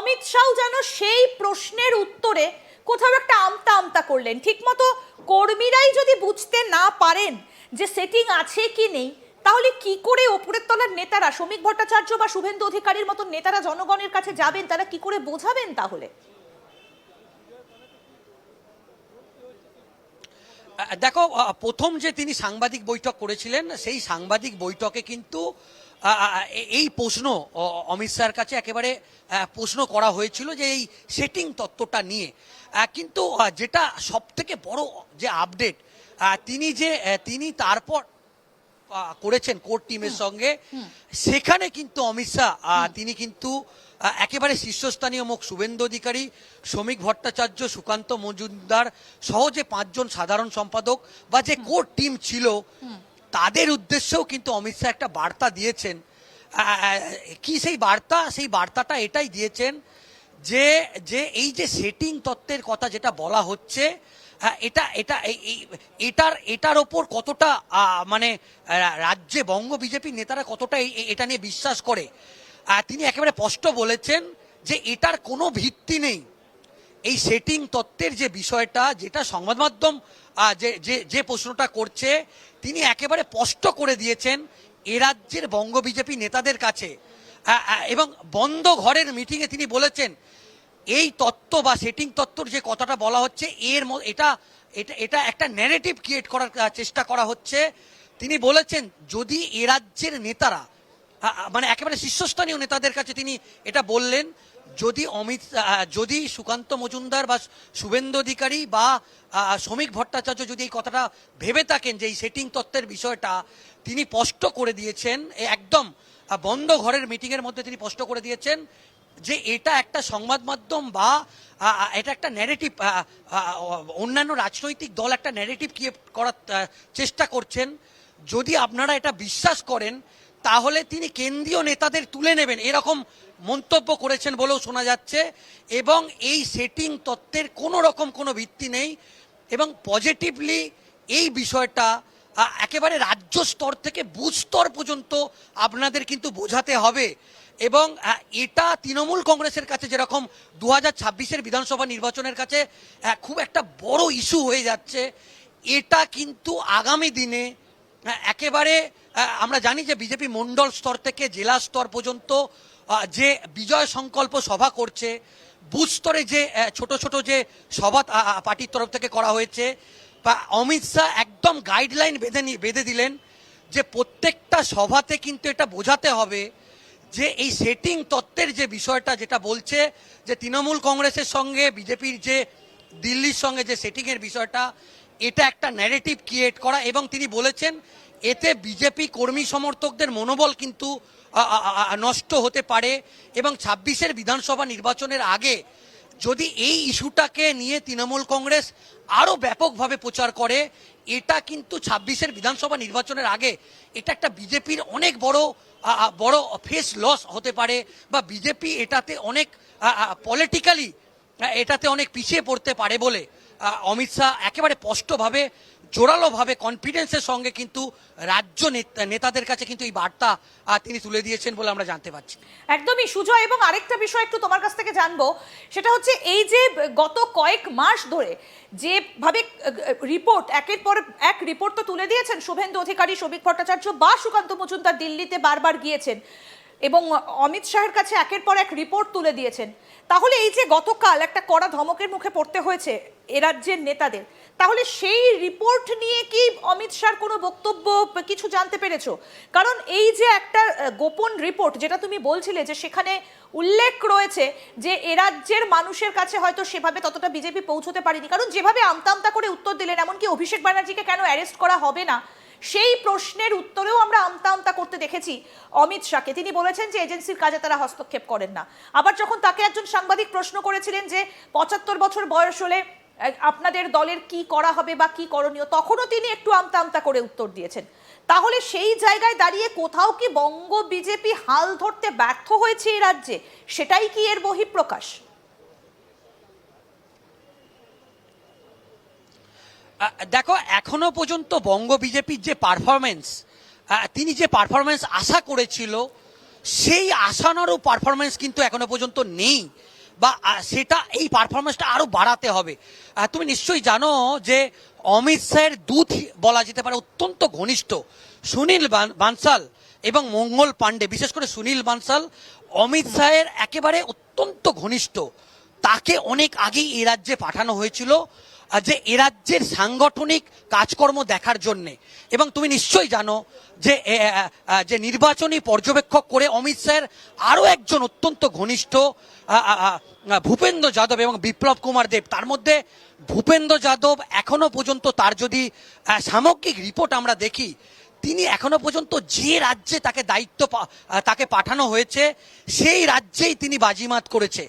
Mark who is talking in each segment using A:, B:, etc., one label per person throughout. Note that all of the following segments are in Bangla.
A: অমিত শাহ যেন সেই প্রশ্নের উত্তরে কোথাও একটা আমতা আমতা করলেন। ঠিকমতো কর্মীরাই যদি বুঝতে না পারেন যে সেটিং আছে কি নেই, তাহলে কি করে ওপরের তলার নেতারা, শ্রমিক ভট্টাচার্য বা শুভেন্দু অধিকারীর মতো নেতারা জনগণের কাছে যাবেন? তারা কি করে বোঝাবেন তাহলে?
B: দেখো, প্রথম যে তিনি সাংবাদিক বৈঠক করেছিলেন সেই সাংবাদিক বৈঠকে কিন্তু এই প্রশ্ন অমিত শাহের কাছে একেবারে প্রশ্ন করা হয়েছিল যে এই সেটিং তত্ত্বটা নিয়ে। কিন্তু যেটা সব থেকে বড় যে আপডেট তিনি তারপর করেছেন কোর টিমের সঙ্গে, সেখানে কিন্তু অমিত শাহ তিনি কিন্তু একেবারে শীর্ষস্থানীয় মুখ শুভেন্দু অধিকারী, শ্রমিক ভট্টাচার্য, সুকান্ত মজুমদার সহ যে 5 জন সাধারণ সম্পাদক বা যে কোর টিম ছিল তাদের উদ্দেশ্যেও কিন্তু অমিত শাহ একটা বার্তা দিয়েছেন। কি সেই বার্তা? সেই বার্তাটা এটাই দিয়েছেন যে যে এই যে সেটিং তত্ত্বের কথা যেটা বলা হচ্ছে, এটার ওপর কতটা মানে রাজ্যে বঙ্গ বিজেপি নেতারা কতটা এটা নিয়ে বিশ্বাস করে। তিনি একেবারে স্পষ্ট বলেছেন যে এটার কোনো ভিত্তি নেই। এই সেটিং তত্ত্বের যে বিষয়টা, যেটা সংবাদ মাধ্যম যে প্রশ্নটা করছে, তিনি একেবারে স্পষ্ট করে দিয়েছেন এ রাজ্যের বঙ্গ বিজেপি নেতাদের কাছে। এবং বন্ধ ঘরের মিটিংয়ে তিনি বলেছেন এই তত্ত্ব বা সেটিং তত্ত্বর যে কথাটা বলা হচ্ছে এটা এটা একটা ন্যারেটিভ ক্রিয়েট করার চেষ্টা করা হচ্ছে। তিনি বলেছেন যদি এ রাজ্যের নেতারা, মানে একেবারে শীর্ষস্থানীয় নেতাদের কাছে তিনি এটা বললেন, যদি সুকান্ত মজুমদার বা শুভেন্দু অধিকারী বা শ্রমিক ভট্টাচার্য যদি এই কথাটা ভেবে থাকেন যে এই সেটিং তত্ত্বের বিষয়টা, তিনি স্পষ্ট করে দিয়েছেন একদম বন্ধ ঘরের মিটিংয়ের মধ্যে তিনি স্পষ্ট করে দিয়েছেন যে এটা একটা সংবাদ মাধ্যম বা এটা একটা ন্যারেটিভ, অন্যান্য রাজনৈতিক দল একটা ন্যারেটিভ ক্রিয়েট করার চেষ্টা করছেন। যদি আপনারা এটা বিশ্বাস করেন তাহলে তিনি কেন্দ্রীয় নেতাদের তুলে নেবেন, এরকম মন্তব্য করেছেন বলেও শোনা যাচ্ছে। এবং এই সেটিং তত্ত্বের কোনো রকম কোনো ভিত্তি নেই এবং পজিটিভলি এই বিষয়টা একেবারে রাজ্য স্তর থেকে বুথ স্তর পর্যন্ত আপনাদের কিন্তু বোঝাতে হবে। এবং এটা তৃণমূল কংগ্রেসের কাছে যেরকম 2026-এর বিধানসভা নির্বাচনের কাছে খুব একটা বড় ইস্যু হয়ে যাচ্ছে, এটা কিন্তু আগামী দিনে একেবারে আমরা জানি যে বিজেপি মণ্ডল স্তর থেকে জেলা স্তর পর্যন্ত যে বিজয় সংকল্প সভা করছে, বুথ স্তরে যে ছোট ছোট যে সভা পার্টির তরফ থেকে করা হয়েছে, বা অমিত শাহ একদম গাইডলাইন বেঁধে দিলেন যে প্রত্যেকটা সভাতে কিন্তু এটা বোঝাতে হবে যে এই সেটিং তত্ত্বের যে বিষয়টা যেটা বলছে যে তৃণমূল কংগ্রেসের সঙ্গে বিজেপির যে দিল্লির সঙ্গে যে সেটিংয়ের বিষয়টা, এটা একটা ন্যারেটিভ ক্রিয়েট করা। এবং তিনি বলেছেন এতে বিজেপি কর্মী সমর্থকদের মনোবল কিন্তু নষ্ট হতে পারে। এবং 26-এর বিধানসভা নির্বাচনের আগে যদি এই ইস্যুটাকে নিয়ে তৃণমূল কংগ্রেস আরও ব্যাপকভাবে প্রচার করে, এটা কিন্তু 26-এর বিধানসভা নির্বাচনের আগে এটা একটা বিজেপির অনেক বড় ফেস লস হতে পারে, বা বিজেপি এটাতে অনেক পলিটিক্যালি এটাতে অনেক পিছিয়ে পড়তে পারে বলে অমিত শাহ একেবারে স্পষ্টভাবে জোরালোভাবে কনফিডেন্সের সঙ্গে কিন্তু রাজ্য নেতাদের কাছে কিন্তু এই বার্তা তিনি তুলে দিয়েছেন বলে আমরা জানতে পারছি।
A: একদমই সুজয়। এবং আরেকটা বিষয় একটু তোমার কাছ থেকে জানবো, সেটা হচ্ছে এই যে গত কয়েক মাস ধরে যেভাবে রিপোর্ট একের পর এক রিপোর্ট তো তুলে দিয়েছেন শুভেন্দু অধিকারী, শ্রমিক ভট্টাচার্য বা সুকান্ত মজুমদার দিল্লিতে বারবার গিয়েছেন এবং অমিত শাহের কাছে একের পর এক রিপোর্ট তুলে দিয়েছেন, তাহলে এই যে গতকাল একটা কড়া ধমকের মুখে পড়তে হয়েছে এ রাজ্যের নেতাদের, তাহলে সেই রিপোর্ট নিয়ে কি অমিত শাহর কোনো বক্তব্য কিছু জানতে পেরেছো? কারণ এই যে একটা গোপন রিপোর্ট যেটা তুমি বলছিলে যে সেখানে উল্লেখ রয়েছে যে এ রাজ্যের মানুষের কাছে হয়তো সেভাবে ততটা বিজেপি পৌঁছতে পারেনি, কারণ যেভাবে আমতা আমতা করে উত্তর দিলেন, এমনকি অভিষেক ব্যানার্জিকে কেন অ্যারেস্ট করা হবে না সেই প্রশ্নের উত্তরেও আমরা আমতা আমতা করতে দেখেছি অমিত শাহকে। তিনি বলেছেন যে এজেন্সির কাজে তারা হস্তক্ষেপ করেন না। আবার যখন তাকে একজন সাংবাদিক প্রশ্ন করেছিলেন যে 75 বছর বয়স হলে আপনাদের দলের কি করা হবে বা কি করণীয়, তখনও তিনি একটু আমতা আমতা করে উত্তর দিয়েছেন। তাহলে সেই জায়গায় দাঁড়িয়ে কোথাও কি বঙ্গ বিজেপি হাল ধরতে ব্যর্থ হয়েছে এই রাজ্যে? সেটাই কি এর বহিঃপ্রকাশ?
B: দেখো, এখনো পর্যন্ত বঙ্গ বিজেপির যে পারফরমেন্স, তিনি যে পারফরমেন্স আশা করেছিল সেই আশানুরূপ পারফরমেন্স কিন্তু এখনো পর্যন্ত নেই। বা সেটা এই পারফরমেন্সটা আরো বাড়াতে হবে। তুমি নিশ্চয়ই জানো যে অমিত শাহের দূত বলা যেতে পারে অত্যন্ত ঘনিষ্ঠ সুনীল বানসাল এবং মঙ্গল পাণ্ডে, বিশেষ করে সুনীল বানসাল অমিত শাহের একেবারে অত্যন্ত ঘনিষ্ঠ। তাকে অনেক আগেই এ রাজ্যে পাঠানো হয়েছিল যে এ রাজ্যের সাংগঠনিক কাজকর্ম দেখার জন্যে। এবং তুমি নিশ্চয়ই জানো যে যে নির্বাচনী পর্যবেক্ষক করে অমিত শাহের আরও একজন অত্যন্ত ঘনিষ্ঠ ভূপেন্দ্র যাদব এবং বিপ্লব কুমার দেব। তার মধ্যে ভূপেন্দ্র যাদব এখনো পর্যন্ত তার যদি সামগ্রিক রিপোর্ট আমরা দেখি, তিনি এখনো পর্যন্ত যে রাজ্যে তাকে দায়িত্ব তাকে পাঠানো হয়েছে সেই রাজ্যেই তিনি বাজিমাত করেছে।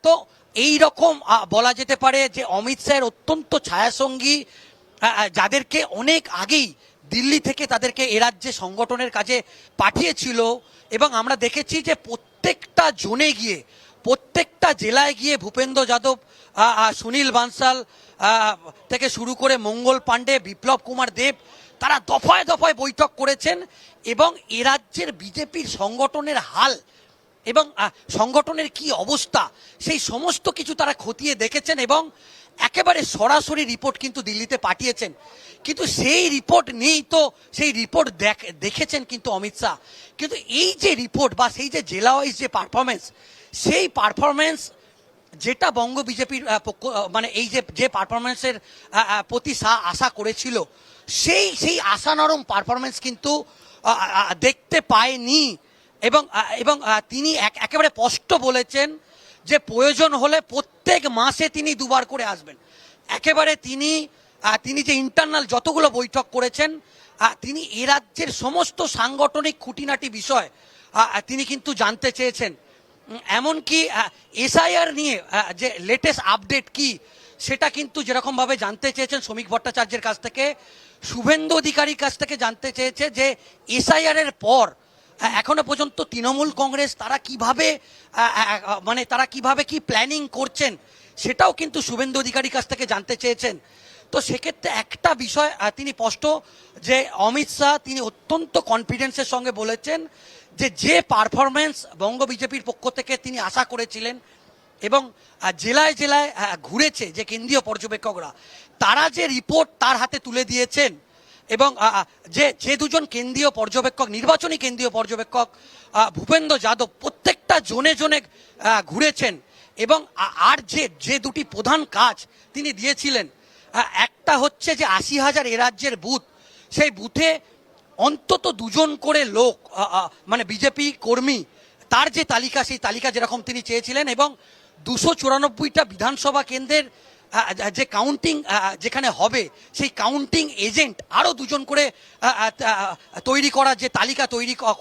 B: তো এই রকম বলা যেতে পারে যে অমিত শাহের অত্যন্ত ছায়াসঙ্গী, যাদেরকে অনেক আগেই দিল্লি থেকে তাদেরকে এ রাজ্যে সংগঠনের কাজে পাঠিয়েছিল। এবং আমরা দেখেছি যে প্রত্যেকটা জোনে গিয়ে, প্রত্যেকটা জেলায় গিয়ে ভূপেন্দ্র যাদব, সুনীল বানসাল থেকে শুরু করে মঙ্গল পাণ্ডে, বিপ্লব কুমার দেব, তারা দফায় দফায় বৈঠক করেছেন এবং এ রাজ্যের বিজেপির সংগঠনের হাল এবং সংগঠনের কি অবস্থা সেই সমস্ত কিছু তারা খতিয়ে দেখেছেন এবং একেবারে সরাসরি রিপোর্ট কিন্তু দিল্লিতে পাঠিয়েছেন। কিন্তু সেই রিপোর্ট নেই, তো সেই রিপোর্ট দেখেছেন কিন্তু অমিত শাহ। কিন্তু এই যে রিপোর্ট বা সেই যে জেলা ওয়াইজ যে পারফরমেন্স, সেই পারফরমেন্স যেটা বঙ্গ বিজেপির মানে এই যে পারফরমেন্সের প্রতি শাহ আশা করেছিল, সেই আশানরম পারফরমেন্স কিন্তু দেখতে পায়নি। এবং তিনি একেবারে স্পষ্ট বলেছেন যে প্রয়োজন হলে প্রত্যেক মাসে তিনি দুবার করে আসবেন। একেবারে তিনি যে ইন্টারনাল যতগুলো বৈঠক করেছেন, তিনি এ রাজ্যের সমস্ত সাংগঠনিক খুঁটিনাটি বিষয় তিনি কিন্তু জানতে চেয়েছেন। এমনকি এসআইআর নিয়ে যে লেটেস্ট আপডেট কি সেটা কিন্তু যেরকমভাবে জানতে চেয়েছেন শ্রমিক ভট্টাচার্যের কাছ থেকে, শুভেন্দু অধিকারীর কাছ থেকে জানতে চেয়েছে যে এসআইআর এর পর এখনো পর্যন্ত তৃণমূল কংগ্রেস তারা কিভাবে কি প্ল্যানিং করছেন সেটাও কিন্তু শুভেন্দু অধিকারীর কাছ থেকে জানতে চেয়েছেন। তো সেক্ষেত্রে একটা বিষয় তিনি স্পষ্ট যে অমিত শাহ তিনি অত্যন্ত কনফিডেন্সের সঙ্গে বলেছেন যে পারফরমেন্স বঙ্গ বিজেপির পক্ষ থেকে তিনি আশা করেছিলেন এবং জেলায় জেলায় ঘুরেছে যে কেন্দ্রীয় পর্যবেক্ষকরা, তারা যে রিপোর্ট তার হাতে তুলে দিয়েছেন এবং যে দুজন কেন্দ্রীয় পর্যবেক্ষক, নির্বাচনী কেন্দ্রীয় পর্যবেক্ষক ভূপেন্দ্র যাদব প্রত্যেকটা জোনে জোনে ঘুরেছেন এবং আর যে দুটি প্রধান কাজ তিনি দিয়েছিলেন, একটা হচ্ছে যে 80,000 এ রাজ্যের বুথ, সেই বুথে অন্তত দুজন করে লোক মানে বিজেপি কর্মী, তার যে তালিকা সেই তালিকা যেরকম তিনি চেয়েছিলেন এবং 294টা বিধানসভা কেন্দ্রের যে কাউন্টিং যেখানে হবে সেই কাউন্টিং এজেন্ট আরও দুজন করে তৈরি করা, যে তালিকা তৈরি করা